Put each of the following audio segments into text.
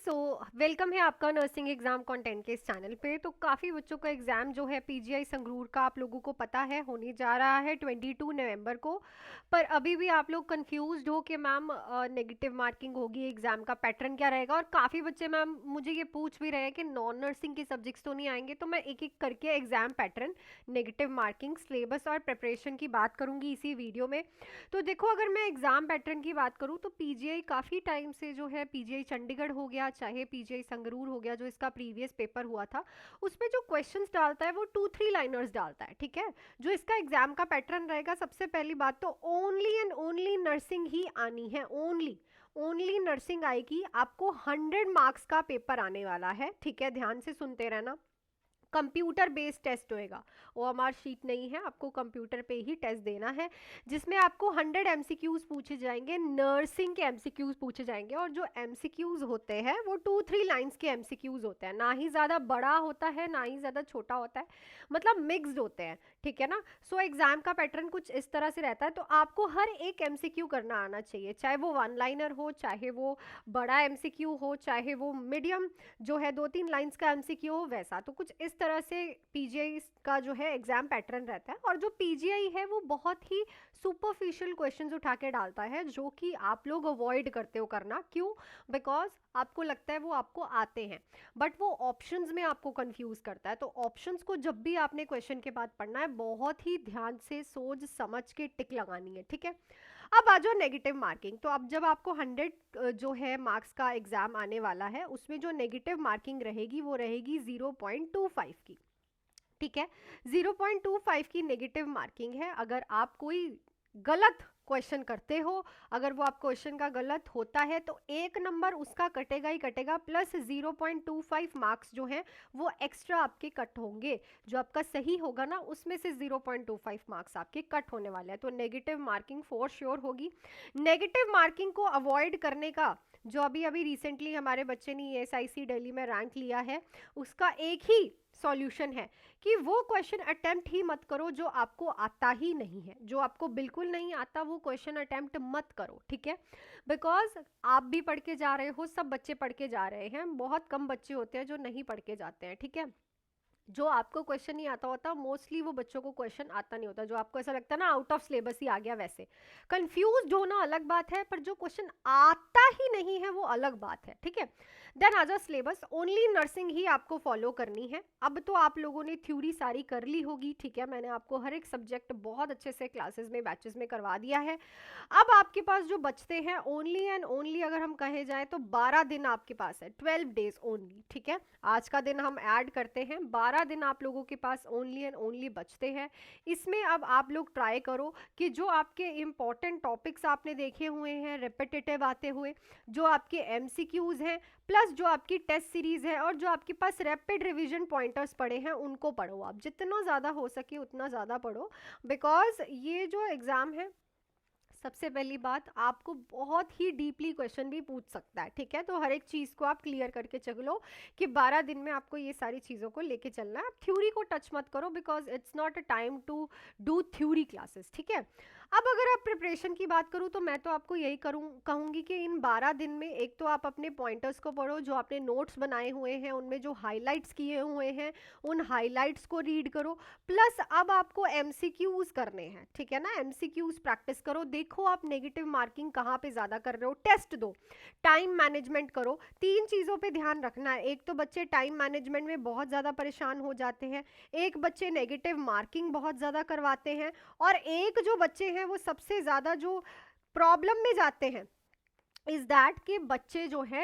So welcome है आपका nursing exam content के इस चैनल पे। तो काफ़ी बच्चों का एग्ज़ाम जो है पीजीआई संगरूर का आप लोगों को पता है होने जा रहा है 22 नवंबर को। पर अभी भी आप लोग कंफ्यूज्ड हो कि मैम नेगेटिव मार्किंग होगी, एग्ज़ाम का पैटर्न क्या रहेगा। और काफ़ी बच्चे मैम मुझे ये पूछ भी रहे हैं कि नॉन नर्सिंग के सब्जेक्ट्स तो नहीं आएंगे। तो मैं एक एक करके exam pattern, negative marking, syllabus और प्रिपरेशन की बात करूँगी इसी वीडियो में। तो देखो, अगर मैं एग्ज़ाम पैटर्न की बात करूँ तो पीजीआई काफ़ी टाइम से जो है, पीजीआई चंडीगढ़ हो गया चाहे पीजीआई संगरूर हो गया, जो इसका प्रीवियस पेपर हुआ था उसमें जो क्वेश्चंस डालता है वो 2-3 लाइनर्स डालता है। ठीक है, जो इसका एग्जाम का पैटर्न रहेगा, सबसे पहली बात तो ओनली एंड ओनली नर्सिंग ही आनी है। ओनली ओनली नर्सिंग आएगी। आपको 100 मार्क्स का पेपर आने वाला है। ठीक है, ध्यान से सुनते रहना। कंप्यूटर बेस्ड टेस्ट होएगा, ओएमआर शीट नहीं है, आपको कंप्यूटर पे ही टेस्ट देना है, जिसमें आपको 100 एमसीक्यूज पूछे जाएंगे, नर्सिंग के एमसीक्यूज पूछे जाएंगे। और जो एमसीक्यूज होते हैं वो 2-3 लाइंस के एमसीक्यूज होते हैं, ना ही ज़्यादा बड़ा होता है ना ही ज़्यादा छोटा होता है, मतलब मिक्स्ड होते हैं। ठीक है ना। सो एग्जाम का पैटर्न कुछ इस तरह से रहता है। तो आपको हर एक एमसीक्यू करना आना चाहिए, चाहे वो 1 लाइनर हो, चाहे वो बड़ा एमसीक्यू हो, चाहे वो मीडियम जो है 2-3 लाइंस का एमसीक्यू हो, वैसा। तो कुछ इस तरह से पीजीआई का जो है एग्जाम पैटर्न रहता है। और जो पीजीआई है वो बहुत ही सुपरफिशियल क्वेश्चंस उठा के डालता है, जो कि आप लोग अवॉइड करते हो करना। क्यों? बिकॉज आपको लगता है वो आपको आते हैं, बट वो ऑप्शंस में आपको कंफ्यूज करता है। तो ऑप्शंस को जब भी आपने क्वेश्चन के बाद पढ़ना है, बहुत ही ध्यान से सोच समझ के टिक लगानी है। ठीक है। अब आ जाओ नेगेटिव मार्किंग। तो अब जब आपको 100 जो है मार्क्स का एग्जाम आने वाला है, उसमें जो नेगेटिव मार्किंग रहेगी वो रहेगी 0.25 की। ठीक है, 0.25 की नेगेटिव मार्किंग है। अगर आप कोई गलत क्वेश्चन करते हो, अगर वो आप क्वेश्चन का गलत होता है, तो 1 नंबर उसका कटेगा ही कटेगा, प्लस 0.25 मार्क्स जो हैं वो एक्स्ट्रा आपके कट होंगे। जो आपका सही होगा ना, उसमें से 0.25 मार्क्स आपके कट होने वाले हैं। तो नेगेटिव मार्किंग फॉर श्योर होगी। नेगेटिव मार्किंग को अवॉइड करने का, जो अभी अभी रिसेंटली हमारे बच्चे ने एसआईसी दिल्ली में रैंक लिया है, उसका एक ही सॉल्यूशन है कि वो क्वेश्चन अटेम्प्ट ही मत करो जो आपको आता ही नहीं है। जो आपको बिल्कुल नहीं आता वो क्वेश्चन अटेम्प्ट मत करो। ठीक है, बिकॉज आप भी पढ़ के जा रहे हो, सब बच्चे पढ़ के जा रहे हैं, बहुत कम बच्चे होते हैं जो नहीं पढ़ के जाते हैं। ठीक है, जो आपको क्वेश्चन नहीं आता होता, मोस्टली वो बच्चों को क्वेश्चन आता नहीं होता, जो आपको ऐसा लगता है ना आउट ऑफ सिलेबस ही आ गया। वैसे कंफ्यूज होना अलग बात है, पर जो क्वेश्चन आता ही नहीं है वो अलग बात है। ठीक है, देन आ जाओ सिलेबस। ओनली नर्सिंग ही आपको फॉलो करनी है। अब तो आप लोगों ने थ्योरी सारी कर ली होगी। ठीक है, मैंने आपको हर एक सब्जेक्ट बहुत अच्छे से क्लासेस में, बैचेस में करवा दिया है। अब आपके पास जो बचते हैं ओनली एंड ओनली, अगर हम कहे जाए तो 12 दिन आपके पास है, 12 डेज ओनली। ठीक है, आज का दिन हम ऐड करते हैं, 12 दिन आप लोगों के पास ओनली एंड ओनली बचते हैं। इसमें अब आप लोग ट्राई करो कि जो आपके इंपॉर्टेंट टॉपिक्स आपने देखे हुए हैं रिपीटेटिव आते हुए, जो आपके एमसीक्यूज हैं, प्लस जो आपकी टेस्ट सीरीज है, और जो आपके पास रैपिड रिवीजन पॉइंटर्स पड़े हैं, उनको पढ़ो। आप जितना ज़्यादा हो सके उतना ज़्यादा पढ़ो, बिकॉज ये जो एग्ज़ाम है, सबसे पहली बात, आपको बहुत ही डीपली क्वेश्चन भी पूछ सकता है। ठीक है, तो हर एक चीज़ को आप क्लियर करके चलो कि 12 दिन में आपको ये सारी चीज़ों को लेके चलना है। आप थ्योरी को टच मत करो, because it's not a time to do theory classes. ठीक है, अब अगर आप प्रिपरेशन की बात करूँ तो मैं तो आपको यही कहूँगी कि इन 12 दिन में एक तो आप अपने पॉइंटर्स को पढ़ो, जो आपने नोट्स बनाए हुए हैं उनमें जो हाईलाइट्स किए हुए हैं उन हाईलाइट्स को रीड करो। प्लस अब आपको एमसीक्यूज करने हैं। ठीक है ना, एमसीक्यूज प्रैक्टिस करो, देखो आप नेगेटिव मार्किंग कहाँ पे ज़्यादा कर रहे हो, टेस्ट दो, टाइम मैनेजमेंट करो। 3 चीज़ों पे ध्यान रखना है। एक तो बच्चे टाइम मैनेजमेंट में बहुत ज़्यादा परेशान हो जाते हैं, एक बच्चे नेगेटिव मार्किंग बहुत ज़्यादा करवाते हैं, और एक जो बच्चे हैं वो सबसे ज़्यादा जो प्रॉब्लम में जाते हैं इज दैट कि बच्चे जो है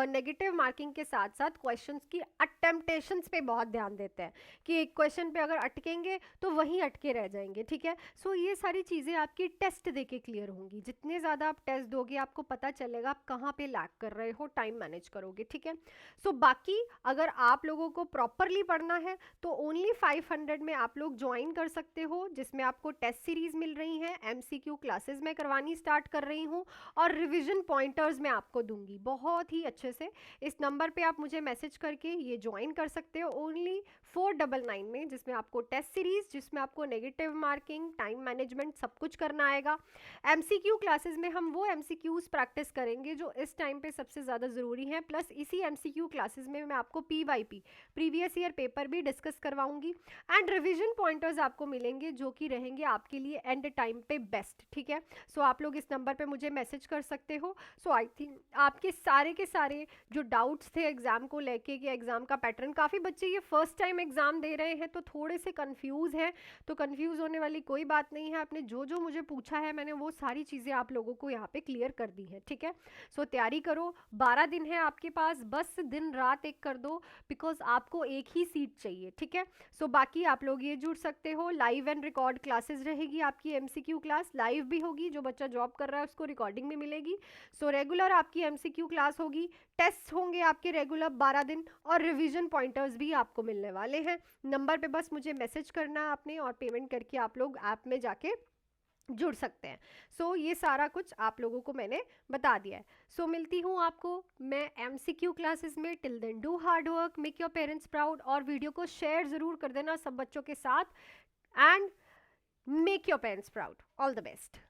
नेगेटिव मार्किंग के साथ साथ क्वेश्चंस की अटेम्पटेशंस पे बहुत ध्यान देते हैं कि एक क्वेश्चन पे अगर अटकेंगे तो वहीं अटके रह जाएंगे। ठीक है, सो ये सारी चीज़ें आपकी टेस्ट देके क्लियर होंगी। जितने ज़्यादा आप टेस्ट दोगे आपको पता चलेगा आप कहाँ पे लैग कर रहे हो, टाइम मैनेज करोगे। ठीक है, सो बाकी अगर आप लोगों को प्रॉपरली पढ़ना है तो ओनली 500 में आप लोग ज्वाइन कर सकते हो, जिसमें आपको टेस्ट सीरीज मिल रही हैं, एमसीक्यू क्लासेस में करवानी स्टार्ट कर रही हूँ, और रिविजन रिवीजन पॉइंटर्स मैं आपको दूंगी बहुत ही अच्छे से। इस नंबर पे आप मुझे मैसेज करके ये ज्वाइन कर सकते हो ओनली 499 में, जिसमें आपको टेस्ट सीरीज, जिसमें आपको नेगेटिव मार्किंग, टाइम मैनेजमेंट सब कुछ करना आएगा। एमसीक्यू क्लासेस में हम वो एमसीक्यूज प्रैक्टिस करेंगे जो इस टाइम पे सबसे ज़्यादा ज़रूरी है, प्लस इसी एमसीक्यू क्लासेस में मैं आपको पीवाईपी प्रीवियस ईयर पेपर भी डिस्कस करवाऊंगी एंड रिवीजन पॉइंटर्स आपको मिलेंगे जो कि रहेंगे आपके लिए एंड टाइम पे बेस्ट। ठीक है, सो आप लोग इस नंबर पे मुझे मैसेज कर सकते हो। सो आई थिंक आपके सारे के सारे जो डाउट्स थे एग्जाम को लेके कि एग्जाम का पैटर्न, काफ़ी बच्चे ये फर्स्ट टाइम एग्जाम दे रहे हैं तो थोड़े से कंफ्यूज हैं, तो कंफ्यूज होने वाली कोई बात नहीं है। आपने जो जो मुझे पूछा है मैंने वो सारी चीज़ें आप लोगों को यहाँ पे क्लियर कर दी है। ठीक है, सो तैयारी करो, 12 दिन है आपके पास, बस दिन रात एक कर दो बिकॉज आपको एक ही सीट चाहिए। ठीक है, सो बाकी आप लोग ये जुड़ सकते हो, लाइव एंड रिकॉर्ड क्लासेस रहेगी आपकी, एमसीक्यू क्लास लाइव भी होगी, जो बच्चा जॉब कर रहा है उसको रिकॉर्डिंग भी मिलेगी। सो रेगुलर आपकी एमसीक्यू क्लास होगी, टेस्ट होंगे आपके रेगुलर 12 दिन, और रिवीजन पॉइंटर्स भी आपको मिलने वाले हैं। नंबर पे बस मुझे मैसेज करना है आपने, और पेमेंट करके आप लोग ऐप में जाके जुड़ सकते हैं। सो ये सारा कुछ आप लोगों को मैंने बता दिया है। सो मिलती हूँ आपको मैं एमसीक्यू क्लासेस में। Till then do hard work, make your parents proud, और वीडियो को शेयर ज़रूर कर देना सब बच्चों के साथ, and make your parents proud. All the best.